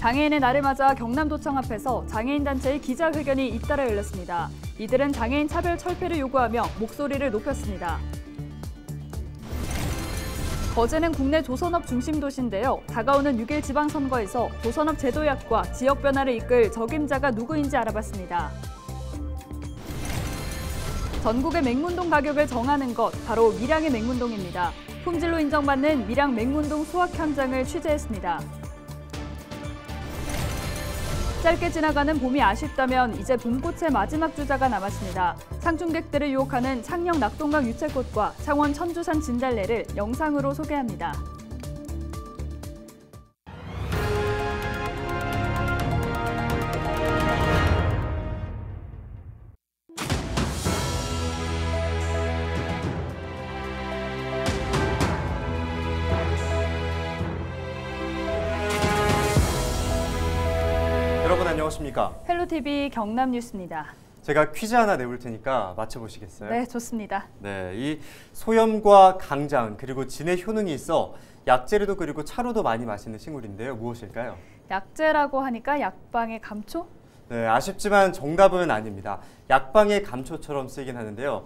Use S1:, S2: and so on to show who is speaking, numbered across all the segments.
S1: 장애인의 날을 맞아 경남도청 앞에서 장애인단체의 기자회견이 잇따라 열렸습니다. 이들은 장애인 차별 철폐를 요구하며 목소리를 높였습니다. 거제는 국내 조선업 중심 도시인데요. 다가오는 6일 지방선거에서 조선업 제도약과 지역 변화를 이끌 적임자가 누구인지 알아봤습니다. 전국의 맹문동 가격을 정하는 것, 바로 밀양의 맹문동입니다. 품질로 인정받는 밀양 맹문동 수확 현장을 취재했습니다. 짧게 지나가는 봄이 아쉽다면 이제 봄꽃의 마지막 주자가 남았습니다. 상충객들을 유혹하는 창녕 낙동강 유채꽃과 창원 천주산 진달래를 영상으로 소개합니다.
S2: 여러분 안녕하십니까?
S1: 헬로TV 경남뉴스입니다.
S2: 제가 퀴즈 하나 내볼 테니까 맞춰보시겠어요?
S1: 네, 좋습니다.
S2: 네, 이 소염과 강장 그리고 진의 효능이 있어 약재로도 그리고 차로도 많이 마시는 식물인데요. 무엇일까요?
S1: 약재라고 하니까 약방의 감초?
S2: 네, 아쉽지만 정답은 아닙니다. 약방의 감초처럼 쓰이긴 하는데요.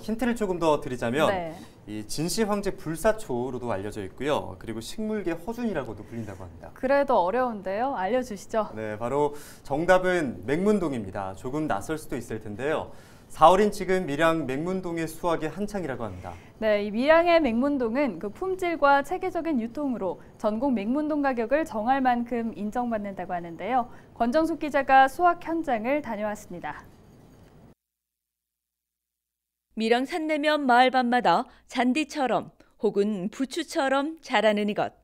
S2: 힌트를 조금 더 드리자면
S1: 네.
S2: 이 진시 황제 불사초로도 알려져 있고요. 그리고 식물계 허준이라고도 불린다고 합니다.
S1: 그래도 어려운데요. 알려주시죠.
S2: 네, 바로 정답은 맹문동입니다. 조금 낯설 수도 있을 텐데요. 4월인 지금 밀양 맹문동의 수확이 한창이라고 합니다.
S1: 네, 이 밀양의 맹문동은 그 품질과 체계적인 유통으로 전국 맹문동 가격을 정할 만큼 인정받는다고 하는데요. 권정숙 기자가 수확 현장을 다녀왔습니다.
S3: 밀양 산내면 마을 밤마다 잔디처럼 혹은 부추처럼 자라는 이것.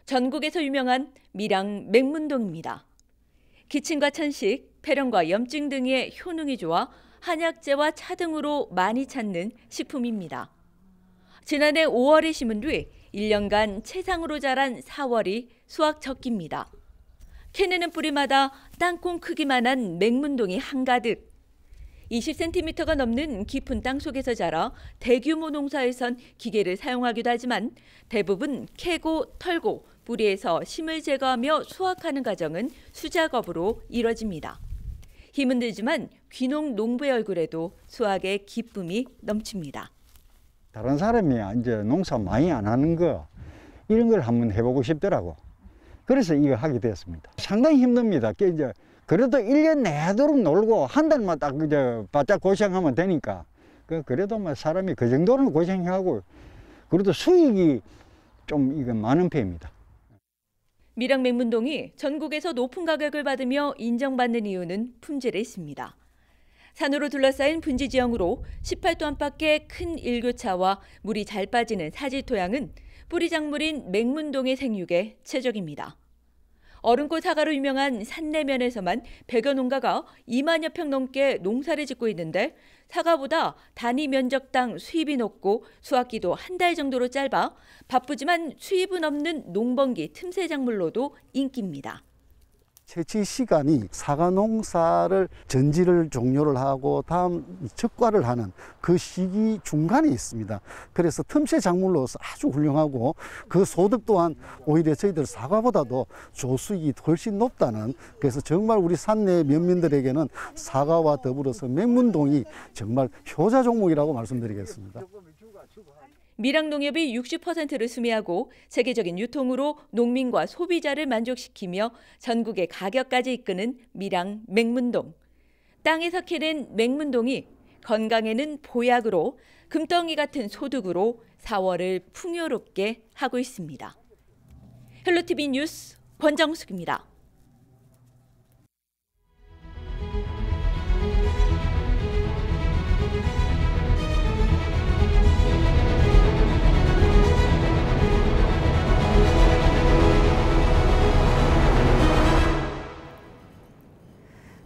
S3: 전국에서 유명한 밀양 맹문동입니다. 기침과 천식, 폐렴과 염증 등의 효능이 좋아 한약재와 차 등으로 많이 찾는 식품입니다. 지난해 5월에 심은 뒤 1년간 채상으로 자란 4월이 수확 적기입니다. 캐내는 뿌리마다 땅콩 크기만한 맹문동이 한가득. 20cm가 넘는 깊은 땅 속에서 자라 대규모 농사에선 기계를 사용하기도 하지만 대부분 캐고 털고 뿌리에서 심을 제거하며 수확하는 과정은 수작업으로 이뤄집니다. 힘은 들지만 귀농 농부의 얼굴에도 수확의 기쁨이 넘칩니다.
S4: 다른 사람이 이제 농사 많이 안 하는 거 이런 걸 한번 해보고 싶더라고. 그래서 이거 하게 됐습니다. 상당히 힘듭니다. 이제 그래도 1년 내도록 놀고 한 달만 딱 이제 바짝 고생하면 되니까 그래도 뭐 사람이 그 정도는 고생하고 그래도 수익이 좀 이거 많은 편입니다.
S3: 밀양 맹문동이 전국에서 높은 가격을 받으며 인정받는 이유는 품질에 있습니다. 산으로 둘러싸인 분지 지형으로 18도 안팎의 큰 일교차와 물이 잘 빠지는 사지 토양은 뿌리 작물인 맹문동의 생육에 최적입니다. 어른꽃 사과로 유명한 산내면에서만 100여 농가가 2만여 평 넘게 농사를 짓고 있는데 사과보다 단위 면적당 수입이 높고 수확기도 한 달 정도로 짧아 바쁘지만 수입은 없는 농번기 틈새 작물로도 인기입니다.
S5: 채취 시간이 사과 농사를 전지를 종료를 하고 다음 적과를 하는 그 시기 중간에 있습니다. 그래서 틈새 작물로서 아주 훌륭하고 그 소득 또한 오히려 저희들 사과보다도 조수익이 훨씬 높다는, 그래서 정말 우리 산내 면민들에게는 사과와 더불어서 맹문동이 정말 효자 종목이라고 말씀드리겠습니다.
S3: 밀양 농협이 60%를 수매하고 세계적인 유통으로 농민과 소비자를 만족시키며 전국의 가격까지 이끄는 밀양 맹문동. 땅에서 캐낸 맹문동이 건강에는 보약으로 금덩이 같은 소득으로 4월을 풍요롭게 하고 있습니다. 헬로티비 뉴스 권정숙입니다.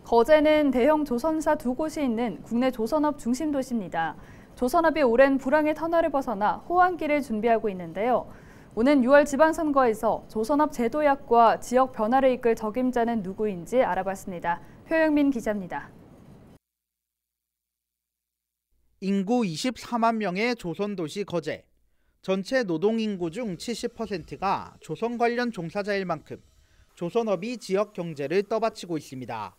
S1: 거제는 대형 조선사 2곳이 있는 국내 조선업 중심 도시입니다. 조선업이 오랜 불황의 터널을 벗어나 호황기를 준비하고 있는데요. 오는 6월 지방선거에서 조선업 제도약과 지역 변화를 이끌 적임자는 누구인지 알아봤습니다. 효영민 기자입니다.
S6: 인구 24만 명의 조선도시 거제. 전체 노동인구 중 70%가 조선 관련 종사자일 만큼 조선업이 지역 경제를 떠받치고 있습니다.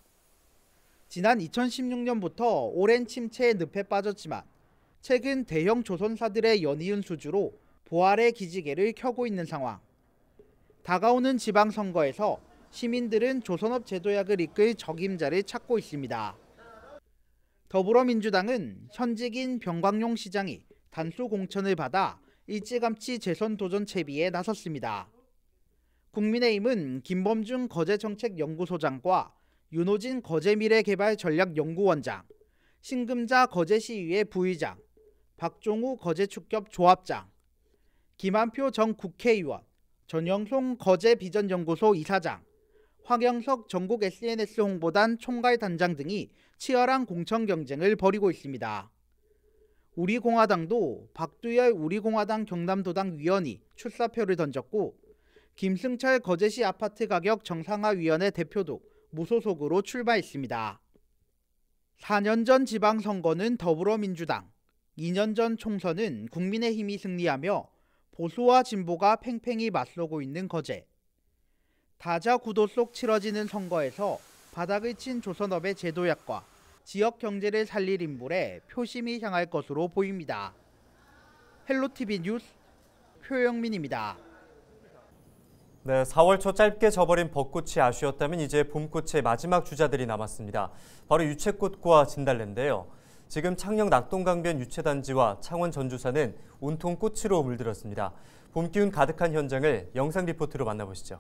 S6: 지난 2016년부터 오랜 침체의 늪에 빠졌지만 최근 대형 조선사들의 연이은 수주로 부활의 기지개를 켜고 있는 상황. 다가오는 지방선거에서 시민들은 조선업 제도약을 이끌 적임자를 찾고 있습니다. 더불어민주당은 현직인 병광용 시장이 단수 공천을 받아 일찌감치 재선 도전 채비에 나섰습니다. 국민의힘은 김범중 거제정책연구소장과 윤호진 거제미래개발전략연구원장, 신금자 거제시의회 부의장, 박종우 거제축협 조합장, 김한표 전 국회의원, 전영송 거제비전연구소 이사장, 황영석 전국 SNS 홍보단 총괄단장 등이 치열한 공천 경쟁을 벌이고 있습니다. 우리공화당도 박두열 우리공화당 경남도당 위원이 출사표를 던졌고 김승철 거제시 아파트 가격 정상화위원회 대표도 무소속으로 출마했습니다. 4년 전 지방선거는 더불어민주당, 2년 전 총선은 국민의힘이 승리하며 보수와 진보가 팽팽히 맞서고 있는 거제. 다자구도 속 치러지는 선거에서 바닥을 친 조선업의 제도약과 지역 경제를 살릴 인물에 표심이 향할 것으로 보입니다. 헬로티비 뉴스 표영민입니다.
S2: 네, 4월 초 짧게 져버린 벚꽃이 아쉬웠다면 이제 봄꽃의 마지막 주자들이 남았습니다. 바로 유채꽃과 진달래인데요. 지금 창녕 낙동강변 유채단지와 창원 전주사는 온통 꽃으로 물들었습니다. 봄 기운 가득한 현장을 영상 리포트로 만나보시죠.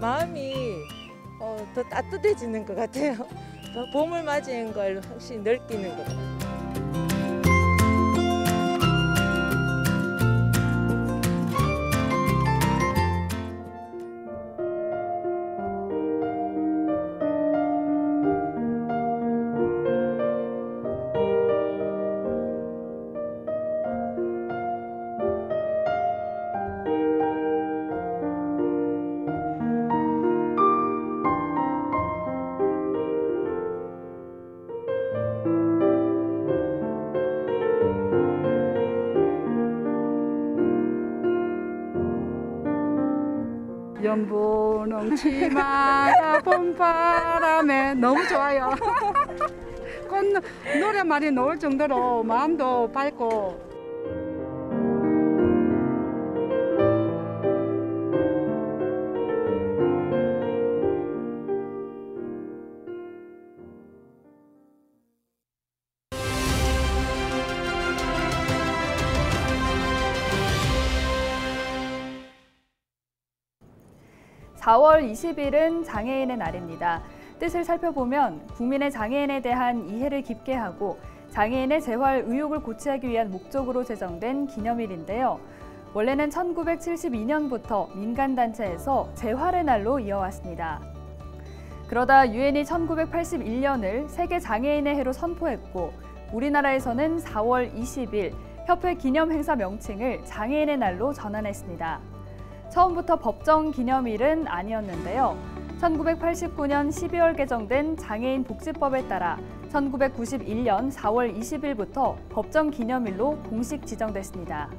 S7: 마음이 더 따뜻해지는 것 같아요. 더 봄을 맞이한 걸 확실히 느끼는 것 같아요.
S8: 연분홍 치마가 봄바람에 너무 좋아요. 노래말이 나올 정도로 마음도 밝고.
S1: (4월 20일은) 장애인의 날입니다. 뜻을 살펴보면 국민의 장애인에 대한 이해를 깊게 하고 장애인의 재활 의욕을 고취하기 위한 목적으로 제정된 기념일인데요. 원래는 1972년부터 민간단체에서 재활의 날로 이어왔습니다. 그러다 유엔이 1981년을 세계 장애인의 해로 선포했고 우리나라에서는 4월 20일 협회 기념 행사 명칭을 장애인의 날로 전환했습니다. 처음부터 법정 기념일은 아니었는데요. 1989년 12월 개정된 장애인 복지법에 따라 1991년 4월 20일부터 법정 기념일로 공식 지정됐습니다.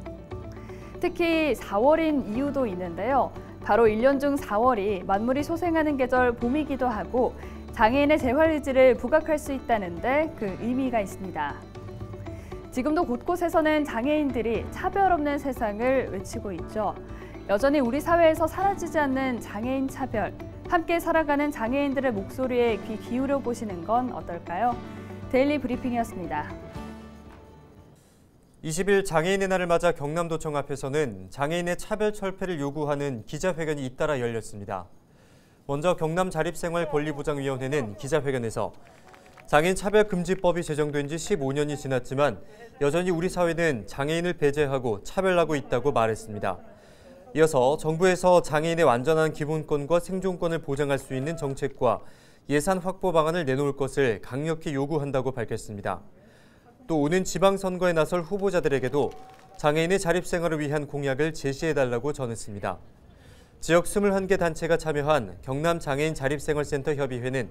S1: 특히 4월인 이유도 있는데요. 바로 1년 중 4월이 만물이 소생하는 계절 봄이기도 하고 장애인의 재활 의지를 부각할 수 있다는 데 그 의미가 있습니다. 지금도 곳곳에서는 장애인들이 차별 없는 세상을 외치고 있죠. 여전히 우리 사회에서 사라지지 않는 장애인 차별, 함께 살아가는 장애인들의 목소리에 귀 기울여 보시는 건 어떨까요? 데일리 브리핑이었습니다.
S2: 20일 장애인의 날을 맞아 경남도청 앞에서는 장애인의 차별 철폐를 요구하는 기자회견이 잇따라 열렸습니다. 먼저 경남자립생활권리보장위원회는 기자회견에서 장애인 차별금지법이 제정된 지 15년이 지났지만 여전히 우리 사회는 장애인을 배제하고 차별하고 있다고 말했습니다. 이어서 정부에서 장애인의 완전한 기본권과 생존권을 보장할 수 있는 정책과 예산 확보 방안을 내놓을 것을 강력히 요구한다고 밝혔습니다. 또 오는 지방선거에 나설 후보자들에게도 장애인의 자립생활을 위한 공약을 제시해달라고 전했습니다. 지역 21개 단체가 참여한 경남장애인 자립생활센터 협의회는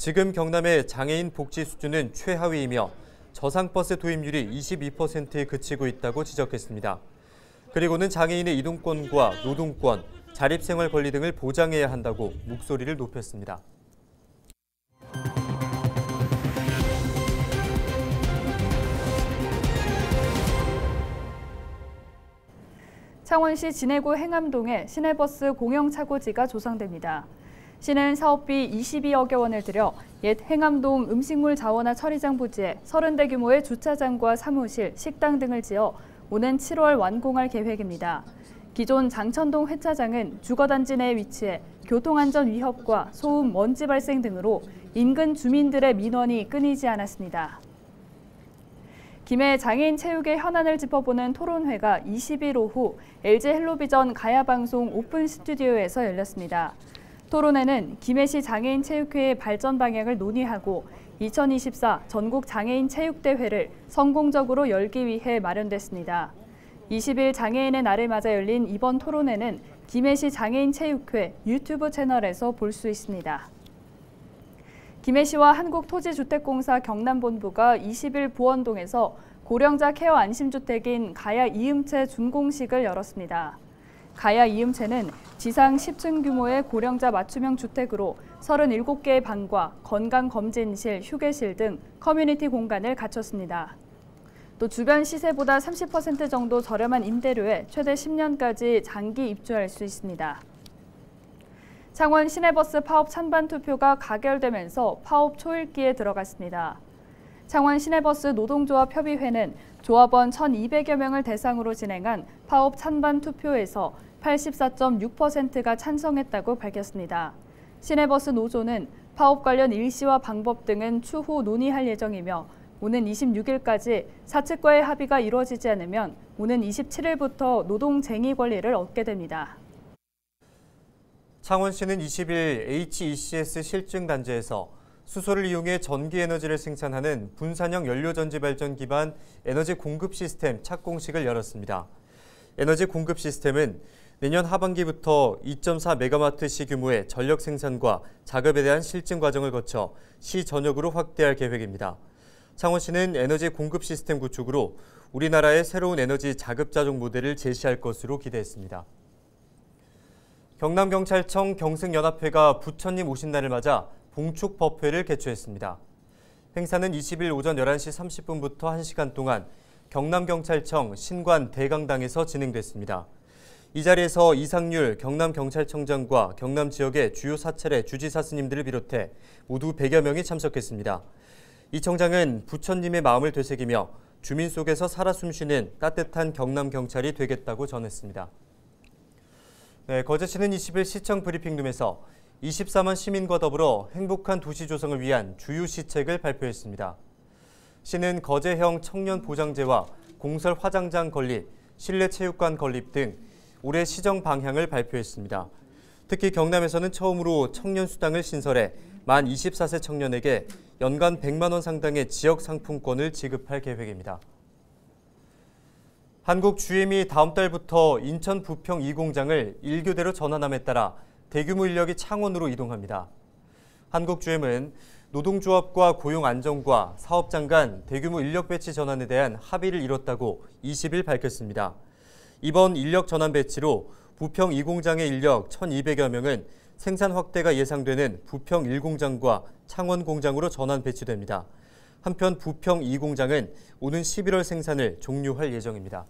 S2: 지금 경남의 장애인 복지 수준은 최하위이며 저상버스 도입률이 22%에 그치고 있다고 지적했습니다. 그리고는 장애인의 이동권과 노동권, 자립생활 권리 등을 보장해야 한다고 목소리를 높였습니다.
S1: 창원시 진해구 행암동에 시내버스 공영차고지가 조성됩니다. 시는 사업비 22억여 원을 들여 옛 행암동 음식물 자원화 처리장 부지에 30대 규모의 주차장과 사무실, 식당 등을 지어 오는 7월 완공할 계획입니다. 기존 장천동 회차장은 주거단지 내에 위치해 교통안전 위협과 소음, 먼지 발생 등으로 인근 주민들의 민원이 끊이지 않았습니다. 김해 장애인 체육의 현안을 짚어보는 토론회가 20일 오후 LG 헬로비전 가야방송 오픈 스튜디오에서 열렸습니다. 토론회는 김해시 장애인 체육회의 발전 방향을 논의하고 2024 전국 장애인 체육대회를 성공적으로 열기 위해 마련됐습니다. 20일 장애인의 날을 맞아 열린 이번 토론회는 김해시 장애인 체육회 유튜브 채널에서 볼 수 있습니다. 김해시와 한국토지주택공사 경남본부가 20일 보원동에서 고령자 케어 안심주택인 가야 이음채 준공식을 열었습니다. 가야 이음채는 지상 10층 규모의 고령자 맞춤형 주택으로 37개의 방과 건강검진실, 휴게실 등 커뮤니티 공간을 갖췄습니다. 또 주변 시세보다 30% 정도 저렴한 임대료에 최대 10년까지 장기 입주할 수 있습니다. 창원 시내버스 파업 찬반 투표가 가결되면서 파업 초읽기에 들어갔습니다. 창원 시내버스 노동조합 협의회는 조합원 1,200여 명을 대상으로 진행한 파업 찬반 투표에서 84.6%가 찬성했다고 밝혔습니다. 시내버스 노조는 파업 관련 일시와 방법 등은 추후 논의할 예정이며 오는 26일까지 사측과의 합의가 이루어지지 않으면 오는 27일부터 노동쟁의 권리를 얻게 됩니다.
S2: 창원시는 20일 HECS 실증단지에서 수소를 이용해 전기에너지를 생산하는 분산형 연료전지 발전 기반 에너지 공급 시스템 착공식을 열었습니다. 에너지 공급 시스템은 내년 하반기부터 2.4메가와트시 규모의 전력 생산과 작업에 대한 실증 과정을 거쳐 시 전역으로 확대할 계획입니다. 창원시는 에너지 공급 시스템 구축으로 우리나라의 새로운 에너지 자급자족 모델을 제시할 것으로 기대했습니다. 경남경찰청 경승연합회가 부처님 오신 날을 맞아 봉축법회를 개최했습니다. 행사는 20일 오전 11시 30분부터 1시간 동안 경남경찰청 신관 대강당에서 진행됐습니다. 이 자리에서 이상률 경남경찰청장과 경남 지역의 주요 사찰의 주지사 스님들을 비롯해 모두 100여 명이 참석했습니다. 이 청장은 부처님의 마음을 되새기며 주민 속에서 살아 숨쉬는 따뜻한 경남경찰이 되겠다고 전했습니다. 네, 거제시는 20일 시청 브리핑룸에서 24만 시민과 더불어 행복한 도시 조성을 위한 주요 시책을 발표했습니다. 시는 거제형 청년 보장제와 공설 화장장 건립, 실내 체육관 건립 등 올해 시정 방향을 발표했습니다. 특히 경남에서는 처음으로 청년 수당을 신설해 만 24세 청년에게 연간 100만 원 상당의 지역 상품권을 지급할 계획입니다. 한국GM이 다음 달부터 인천 부평 2공장을 1교대로 전환함에 따라 대규모 인력이 창원으로 이동합니다. 한국GM은 노동조합과 고용 안정과 사업장 간 대규모 인력 배치 전환에 대한 합의를 이뤘다고 20일 밝혔습니다. 이번 인력 전환 배치로 부평 2공장의 인력 1,200여 명은 생산 확대가 예상되는 부평 1공장과 창원 공장으로 전환 배치됩니다. 한편 부평 2공장은 오는 11월 생산을 종료할 예정입니다.